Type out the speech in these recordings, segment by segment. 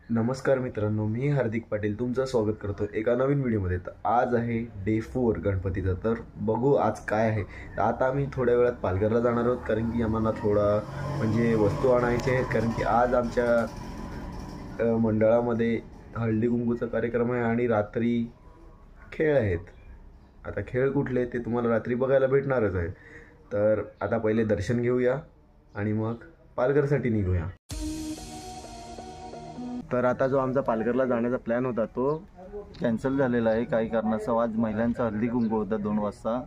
नमस्कार मित्रांनो, मी हार्दिक पाटील तुमचं स्वागत करतो एका नवीन व्हिडिओमध्ये। तर आज आहे डे 4 गणपतीचा। तर बघू आज काय आहे। तर आता आम्ही थोड्या वेळात पालघरला जाणार आहोत, कारण की आम्हाला थोडा म्हणजे वस्तू आणायचे आहेत, कारण की आज आमच्या मंडळामध्ये हळदी कुंकूचा कार्यक्रम आहे आणि रात्री खेळ आहेत। आता खेळ कुठले ते तुम्हाला रात्री बघायला भेटणारच आहे। तर आता पहिले दर्शन घेऊया आणि मग पालघरसाठी निघूया। तर आता जो आमचा पालघरला जाण्याचा प्लॅन होता तो कॅन्सल झालेला आहे काही कारणास्तव। आज महिलांचा हळदी कुंकू होता 2 वाजता,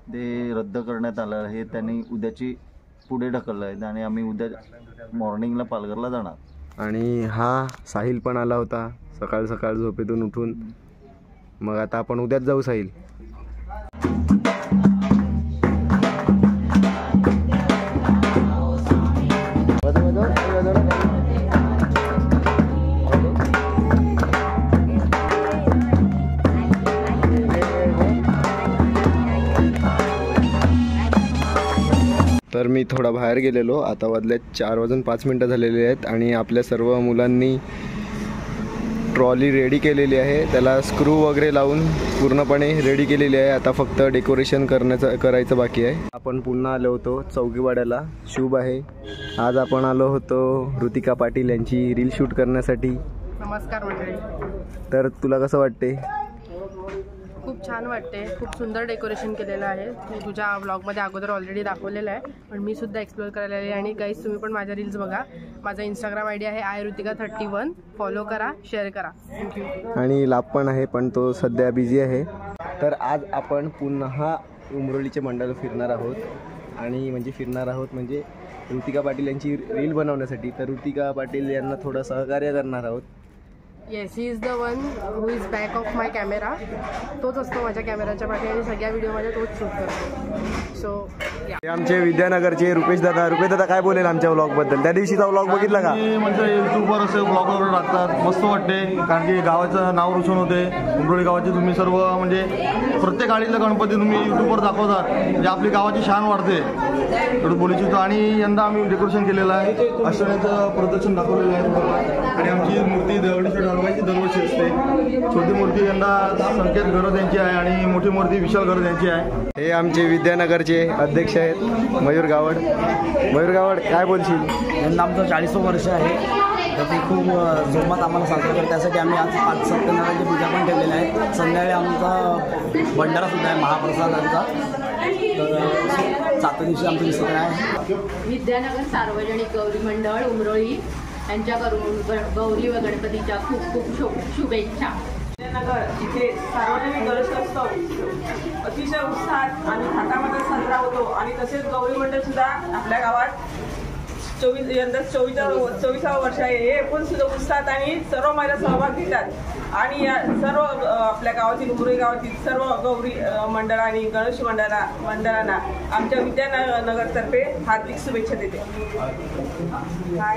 ते रद्द करण्यात आलं आहे। त्यांनी उद्याची पुढे ढकललं आहे आणि आम्ही उद्या मॉर्निंगला पालघरला जाणार। आणि हा साहिल पण आला होता सकाळ सकाळ झोपेतून उठून। मग आता आपण उद्याच जाऊ साहिल। तर मी थोडा बाहेर गेलेलो, आता वाजले 4:05 झालेले आहेत आणि आपल्या सर्व मुलांनी ट्रॉली रेडी केलेली आहे। त्याला स्क्रू वगैरे लावून पूर्णपणे रेडी केलेली आहे। आता फक्त डेकोरेशन करायचं बाकी आहे। आपण पुन्हा आलो होतो चौकीवाड्याला, शुभ आहे। आज आपण आलो होतो ऋतिका पाटील यांची रील शूट करण्यासाठी। नमस्कार मंडळी। तर तुला कसं वाटते? खूप छान वाटते, खूप सुंदर डेकोरेशन केलेलं आहे। तू तुझ्या व्लॉगमध्ये अगोदर ऑलरेडी दाखवलेलं आहे, पण मी सुद्धा एक्सप्लोर करायला आले। आणि गाईज तुम्ही पण माझ्या रील्स बघा। माझा इंस्टाग्राम आयडी आहे iRutika31, फॉलो करा, शेअर करा। थँक्यू। आणि लाभ पण आहे, पण तो सध्या बिझी आहे। तर आज आपण पुन्हा उमरोलीचे मंडळ फिरणार आहोत म्हणजे ऋतिका पाटील यांची रील बनवण्यासाठी। तर ऋतिका पाटील यांना थोडं सहकार्य करणार आहोत। Yes, he is the one who is back of my camera. तोच असतो माझ्या कॅमेराच्या पाठी आणि सगळ्या व्हिडिओमध्ये तोच शूट करतो। सो हे आमचे विद्यानगरचे रुपेश दादा काय बोलेल आमच्या व्लॉगबद्दल? त्या दिवशीचा व्लॉग बघितला का? म्हणजे यूट्यूबवर असे व्लॉगवर टाकतात, मस्त वाटते, कारण की गावाचं नाव रोशन होते। उमरोली गावाचे तुम्ही सर्व म्हणजे प्रत्येक आळीतला गणपती तुम्ही यूट्यूबवर दाखवतात, म्हणजे आपली गावाची शान वाढते एवढं बोलू इच्छितो। आणि यंदा आम्ही डेकोरेशन केलेलं आहे, अष्टण्याचं प्रदर्शन दाखवलेलं आहे आणि आमची मूर्ती दगडूशेठ हलवाईची दरवर्षी असते। छोटी मूर्ती यंदा संकेत गरज यांची आहे आणि मोठी मूर्ती विशाल गरज यांची आहे। हे आमचे विद्यानगरचे अध्यक्ष आहेत मयूर गावड। काय बोलशील? यंदा आमचं 40वं वर्ष आहे, तर ते खूप जोमात आम्हाला साजरं करतात। त्यासाठी आम्ही आज 5 सत्यनारायणची पूजा पण ठेवलेली आहे। संध्याकाळी आमचा भंडारासुद्धा आहे महाप्रसादांचा। तर 7 दिवशी आमचं विसर्जन आहे। विद्यानगर सार्वजनिक गौरी मंडळ उमरोळी यांच्याकडून गौरी व गणपतीच्या खूप शुभेच्छा। विद्यानगर इथे सार्वजनिक गणेशोत्सव अतिशय उत्साहात आणि थाटामध्ये साजरा होतो आणि तसेच गौरी मंडळ सुद्धा आपल्या गावात 24व्या वर्ष आहे। हे पण सुद्धा उत्साहात आणि सर्व महिला सहभाग घेतात आणि या सर्व आपल्या गावातील उमरोळी गावातील सर्व गौरी मंडळ आणि गणेश मंडळांना आमच्या विद्यानगरतर्फे हार्दिक शुभेच्छा देते। हाय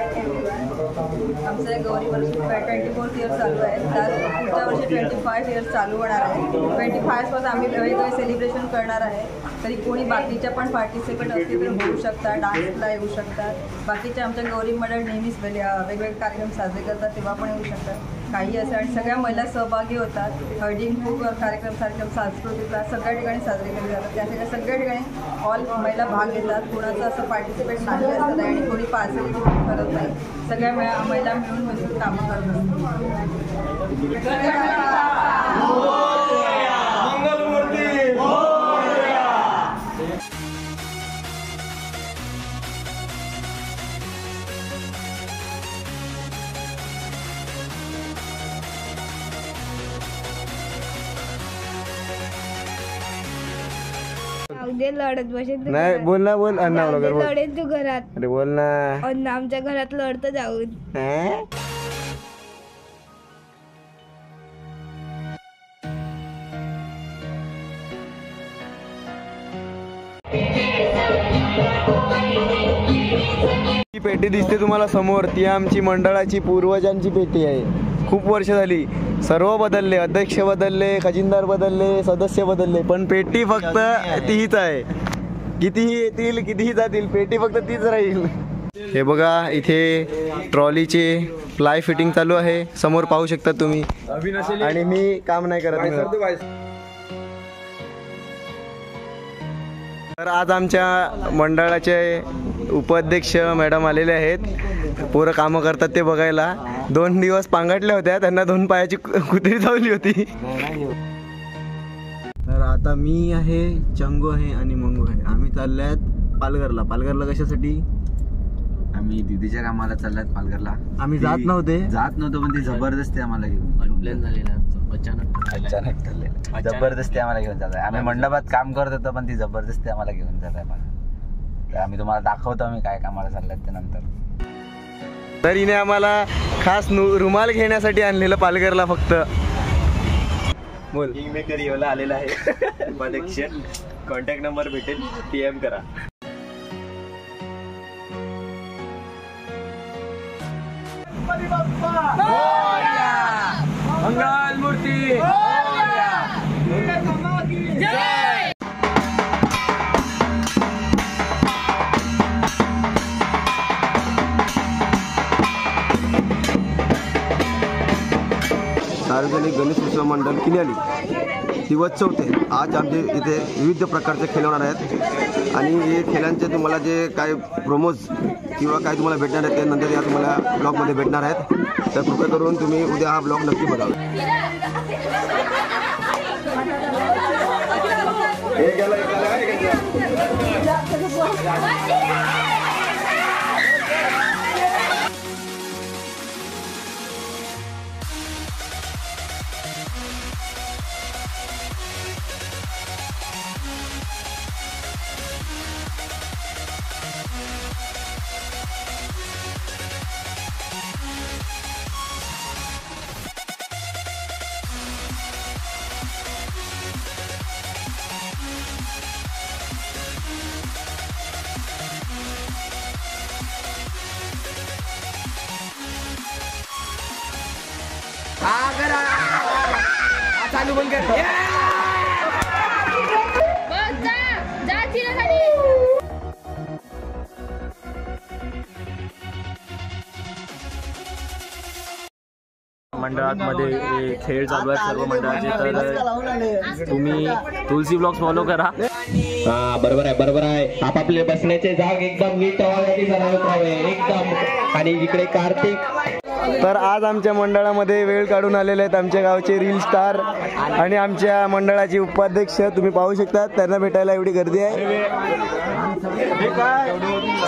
आमचं गौरी वर्ष 24th इयर चालू आहे, तर पुढच्या वर्षी 25 इयर्स चालू होणार आहे। 25 पासून आम्ही वेगवेगळे सेलिब्रेशन करणार आहे। तरी कोणी बाकीच्या पण पार्टिसिपेट असतील तर होऊ शकतात, डान्सला येऊ शकतात। बाकीच्या आमच्या गौरी मंडळ नेहमीच वेगवेगळे कार्यक्रम साजरे करतात, तेव्हा पण येऊ शकतात काही असं। आणि सगळ्या महिला सहभागी होतात। हळदी कुंकू कार्यक्रम सांस्कृतिकला सगळ्या ठिकाणी साजरे केले जातात। त्यासाठी सगळ्या ठिकाणी ऑल महिला भाग घेतात। कोणाचं असं पार्टिसिपेट नाही असतं आणि कोणी पार्टिसिपेट करत नाही, सगळ्या महिला मिळून मिसळून कामं करतात। लढत बसेल नाही बोल ना, बोल अन्ना लढेल तू घरात। अरे बोल ना। अन्न आमच्या घरात लढतं जाऊन। ही पेटी दिसते तुम्हाला समोर, ती आमची मंडळाची पूर्वजांची पेटी आहे। खूप वर्ष झाली, सर्व बदलले, अध्यक्ष बदलले, खजिनदार बदलले, सदस्य बदलले, पण पेटी फक्त तीच आहे। कितीही येतील कितीही जातील, पेटी फक्त तीच राहील। हे बघा इथे ट्रॉलीचे प्लाय फिटिंग चालू आहे, समोर पाहू शकता तुम्ही. आणि मी काम नाही करत. तर आज आमच्या मंडळाचे उपाध्यक्ष मॅडम आलेले आहेत, पोरं कामं करतात ते बघायला. 2 दिवस पांगटल्या होत्या, त्यांना 2 पायाची कुत्री चावली होती. तर आता मी आहे, चंगू आहे आणि मंगू आहे. आम्ही चालल्यात पालघरला. पालघरला कशासाठी? आम्ही दीदीच्या कामाला चालल्यात पालघरला. आम्ही जात नव्हतो पण ती जबरदस्ती आम्हाला घेऊन प्लॅन झालेला अचानक ठरलेलं. जबरदस्ती आम्हाला घेऊन जात आहे. आम्ही मंडपात काम करत होतो पण ती जबरदस्ती आम्हाला घेऊन जात आहे मला. तर आम्ही तुम्हाला दाखवतो आम्ही काय कामाला चालल्यात ते नंतर. तर हिने आम्हाला खास रुमाल घेण्यासाठी आणलेलं पालघरला फक्त. बोल. किंगमेकर येवला आलेला आहे उपाध्यक्ष. कॉन्टॅक्ट नंबर भेटेल, PM करा. मंगल मूर्ती सार्वजनिक गणेश उत्सव मंडळ किल्ल्याली दिवस 4 आज आमचे इथे विविध प्रकारचे खेळ होणार आहेत. आणि हे खेळांचे तुम्हाला जे काय प्रोमोज किंवा काय तुम्हाला भेटणार आहेत ते नंतर या तुम्हाला ब्लॉगमध्ये भेटणार आहेत. तर कृपया करून तुम्ही उद्या हा ब्लॉग नक्की बघा. चालू बंद कर. मंडळामध्ये खेळ चालू आहेत सर्व मंडळाचे. तर तुम्ही तुलसी ब्लॉग्स फॉलो करा. बरोबर आहे. आपापले बसण्याचे जाग एकदम नीट एकदम. आणि इकडे कार्तिक. तर आज आमच्या मंडळामध्ये वेळ काढून आलेले आहेत आमच्या गावचे रील स्टार आणि आमच्या मंडळाचे उपाध्यक्ष. तुम्ही पाहू शकता त्यांना भेटायला एवढी गर्दी आहे.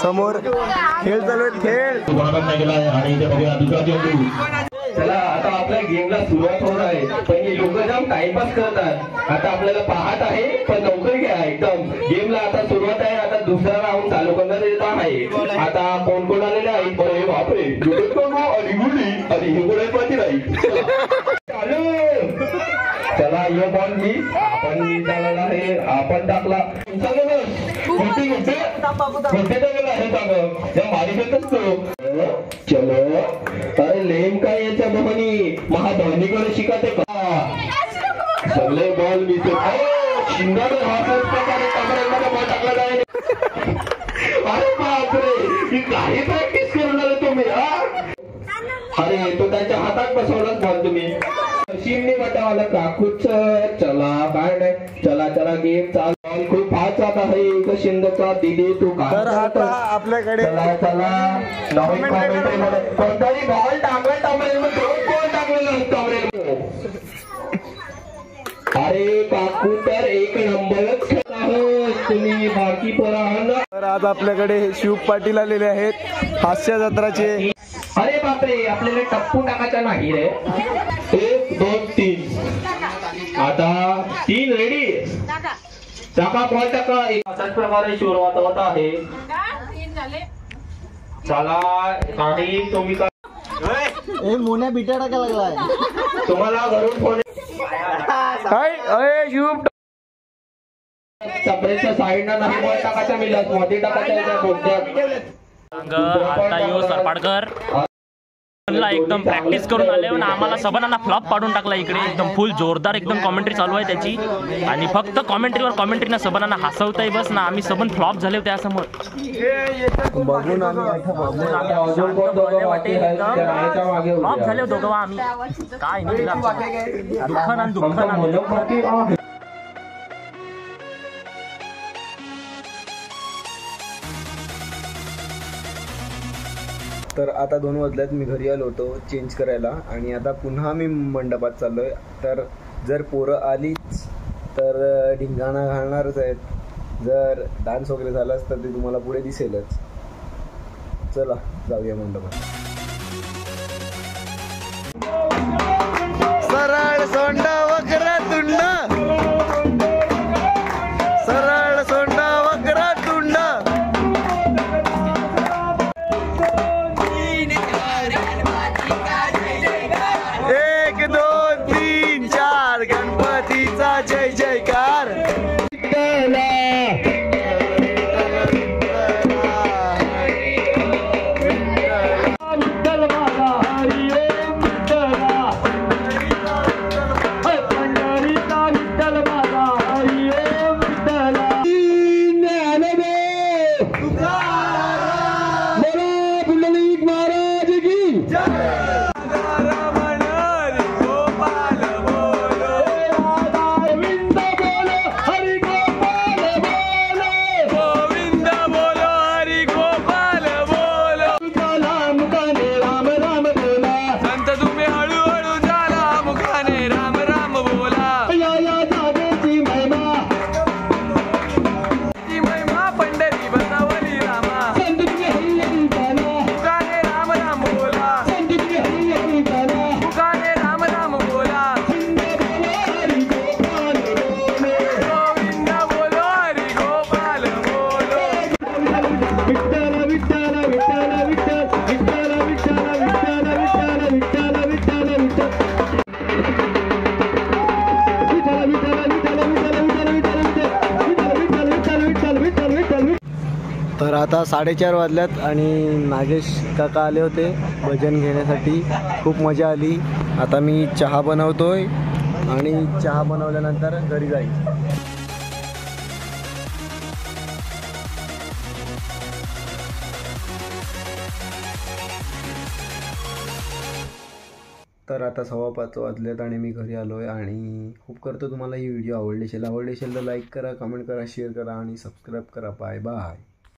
समोर खेळ चालू आहेत. खेळ चला आता आपल्या गेमला सुरुवात होणार आहे. पण हे लोक जाम टाइमपास करतात. आता आपल्याला पाहत आहे पण लवकर घ्या एकदम. गेमला आता सुरुवात आहे. आता दुसरा राऊंड चालू करण्यात येत आहे. आता कोण कोण आलेले आहेत? बरे बापरे, आणि गुडी आणि हिंगोळे पण नाही. चला ये बॉल मी आपण टाकला आहे. आपण टाकला चलो. अरे लेम काय याच्या बहनी महाधनीकडे शिकते का? सगळे बॉल मी शिंगाडे कमरेमध्ये बॉल टाकला जाईल. अरे बापरे, ही काही प्रॅक्टिस करून आले तुम्ही. अरे तो त्यांच्या हातात बसवलाच बॉल तुम्ही. शिमने बटावाला काकूच. चला काय नाही. चला गेम चालू. बॉल खूप फास्ट जात आहे. एक शिंदचा दिली तू काय. तर आता आपल्याकडे चला नवीन कॉमेंट्रीमध्ये कोणतरी बॉल टाकला टॉमरेलमध्ये. 2 बॉल टाकलेला टॉमरेल. अरे काकू तर 1 नंबरच खेळ आहोत तुम्ही. बाकी पोरांना. तर आज आपल्याकडे शिव पाटील आलेले आहेत हास्य जत्राचे. अरे बापरे, आपल्याला टप्पू टाकायचा नाही रे. 1 2 3. आता 3 रेडी. टाका बॉल टाका. अशाच प्रकारे सुरुवात होत आहे. चला काही तुम्ही मोन्या बिटा टाका लागलाय. तुम्हाला घरून फोन सपरेटच्या साईडला नाही बॉल टाकायचा. मी मध्ये टाकायचा. आता यो सरपाडकर एकदम प्रॅक्टिस करून आले पण आम्हाला सबनांना फ्लॉप पाडून टाकला इकडे. एकदम फुल जोरदार एकदम कॉमेंट्री चालू आहे त्याची आणि फक्त कॉमेंट्रीना सबनांना हसवताय बस ना. आम्ही सबन फ्लॉप झाले होते त्यासमोर बघून फ्लॉप झाले होतो का आम्ही काय दुःख. तर आता 2 वाजल्यात. मी घरी आलो होतो चेंज करायला आणि आता पुन्हा मी मंडपात चाललो आहे. तर जर पोरं आलीच तर ढिंगाणा घालणारच आहेत. जर डान्स वगैरे झालाच तर ते तुम्हाला पुढे दिसेलच. चला जाऊया मंडपात. सरळ सोंडा वक्र तुंड, सरळ सोंडा वक्र तुंड. 1 2 3 4 गणपतीचा जय जयकार. तर आता 4:30 वाजल्यात आणि नागेश काका आले होते भजन घेण्यासाठी. खूप मजा आली. आता मी चहा बनवतोय आणि चहा बनवल्यानंतर घरी जाईल. तर आता 5:15 वाजलेत आणि मी घरी आलो आहे आणि खूप करतो तुम्हाला ही व्हिडिओ आवडली असेल तर लाईक करा, कमेंट करा, शेअर करा आणि सबस्क्राईब करा. Bye bye.